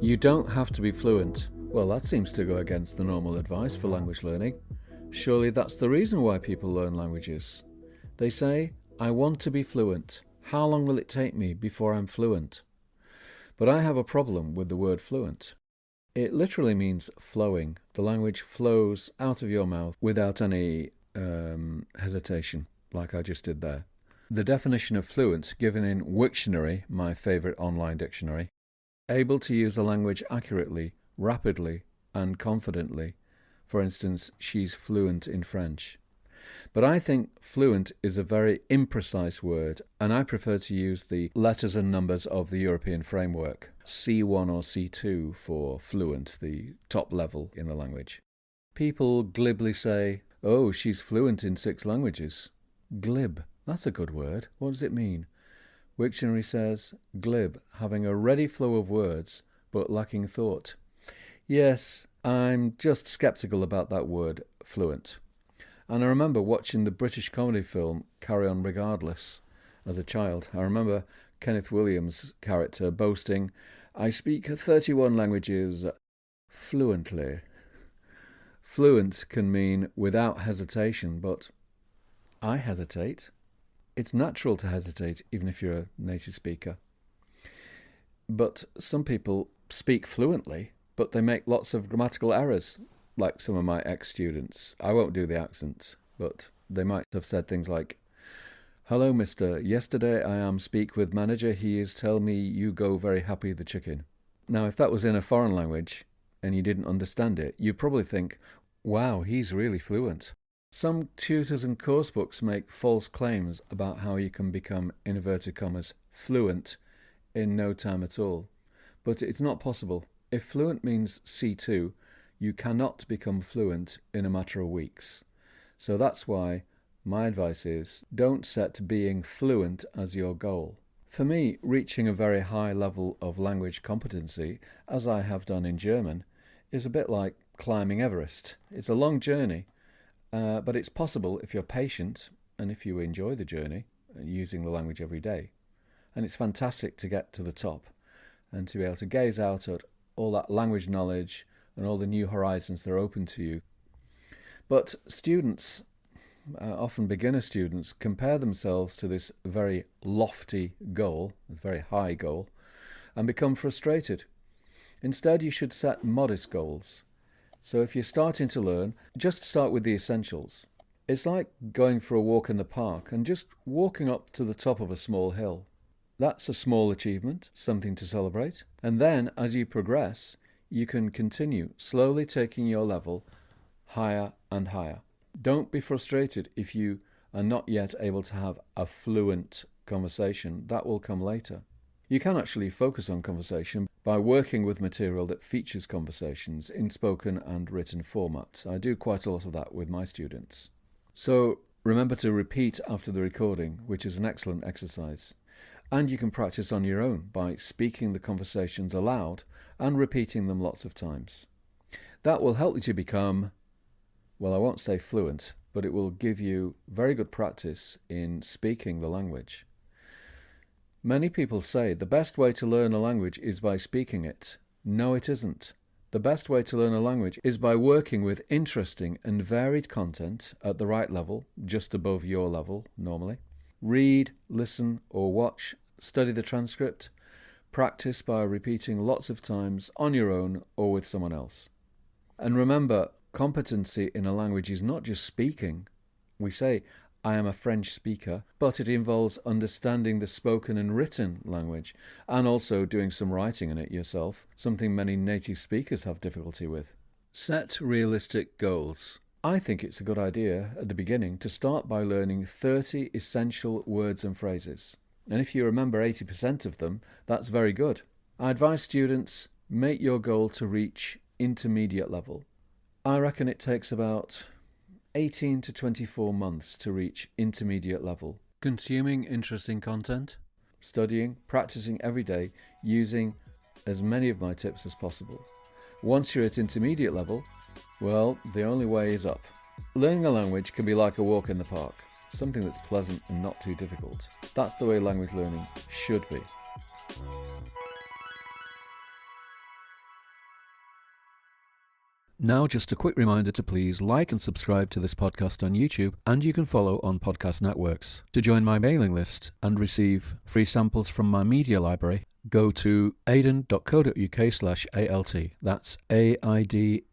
You don't have to be fluent. Well, that seems to go against the normal advice for language learning. Surely that's the reason why people learn languages. They say, I want to be fluent. How long will it take me before I'm fluent? But I have a problem with the word fluent. It literally means flowing. The language flows out of your mouth without any hesitation, like I just did there. The definition of fluent, given in Wiktionary, my favourite online dictionary, able to use a language accurately, rapidly, and confidently. For instance, she's fluent in French. But I think fluent is a very imprecise word, and I prefer to use the letters and numbers of the European framework, C1 or C2 for fluent, the top level in the language. People glibly say, oh, she's fluent in 6 languages. Glib, that's a good word. What does it mean? Wiktionary says, glib, having a ready flow of words, but lacking thought. Yes, I'm just sceptical about that word, fluent. And I remember watching the British comedy film Carry On Regardless as a child. I remember Kenneth Williams' character boasting, I speak 31 languages fluently. Fluent can mean without hesitation, but I hesitate. It's natural to hesitate, even if you're a native speaker. But some people speak fluently, but they make lots of grammatical errors, like some of my ex-students. I won't do the accent, but they might have said things like, hello, mister. Yesterday I am speak with manager. He is tell me you go very happy the chicken. Now, if that was in a foreign language and you didn't understand it, you'd probably think, wow, he's really fluent. Some tutors and course books make false claims about how you can become, in inverted commas, fluent in no time at all. But it's not possible. If fluent means C2, you cannot become fluent in a matter of weeks. So that's why my advice is, don't set being fluent as your goal. For me, reaching a very high level of language competency, as I have done in German, is a bit like climbing Everest. It's a long journey. But it's possible if you're patient and if you enjoy the journey and using the language every day. And it's fantastic to get to the top and to be able to gaze out at all that language knowledge and all the new horizons that are open to you. But students, often beginner students, compare themselves to this very lofty goal, a very high goal, and become frustrated. Instead, you should set modest goals. So if you're starting to learn, just start with the essentials. It's like going for a walk in the park and just walking up to the top of a small hill. That's a small achievement, something to celebrate. And then, as you progress, you can continue slowly taking your level higher and higher. Don't be frustrated if you are not yet able to have a fluent conversation. That will come later. You can actually focus on conversation by working with material that features conversations in spoken and written format. I do quite a lot of that with my students. So remember to repeat after the recording, which is an excellent exercise. And you can practice on your own by speaking the conversations aloud and repeating them lots of times. That will help you to become, well, I won't say fluent, but it will give you very good practice in speaking the language. Many people say the best way to learn a language is by speaking it. No, it isn't. The best way to learn a language is by working with interesting and varied content at the right level, just above your level normally. Read, listen or watch, study the transcript. Practice by repeating lots of times on your own or with someone else. And remember, competency in a language is not just speaking. We say, I am a French speaker, but it involves understanding the spoken and written language and also doing some writing in it yourself, something many native speakers have difficulty with. Set realistic goals. I think it's a good idea at the beginning to start by learning 30 essential words and phrases. And if you remember 80% of them, that's very good. I advise students, make your goal to reach intermediate level. I reckon it takes about 18 to 24 months to reach intermediate level. Consuming interesting content, studying, practicing every day, using as many of my tips as possible. Once you're at intermediate level, well, the only way is up. Learning a language can be like a walk in the park, something that's pleasant and not too difficult. That's the way language learning should be. Now, just a quick reminder to please like and subscribe to this podcast on YouTube, and you can follow on podcast networks. To join my mailing list and receive free samples from my media library, go to aidan.co.uk/alt. That's aidan.co.uk/alt.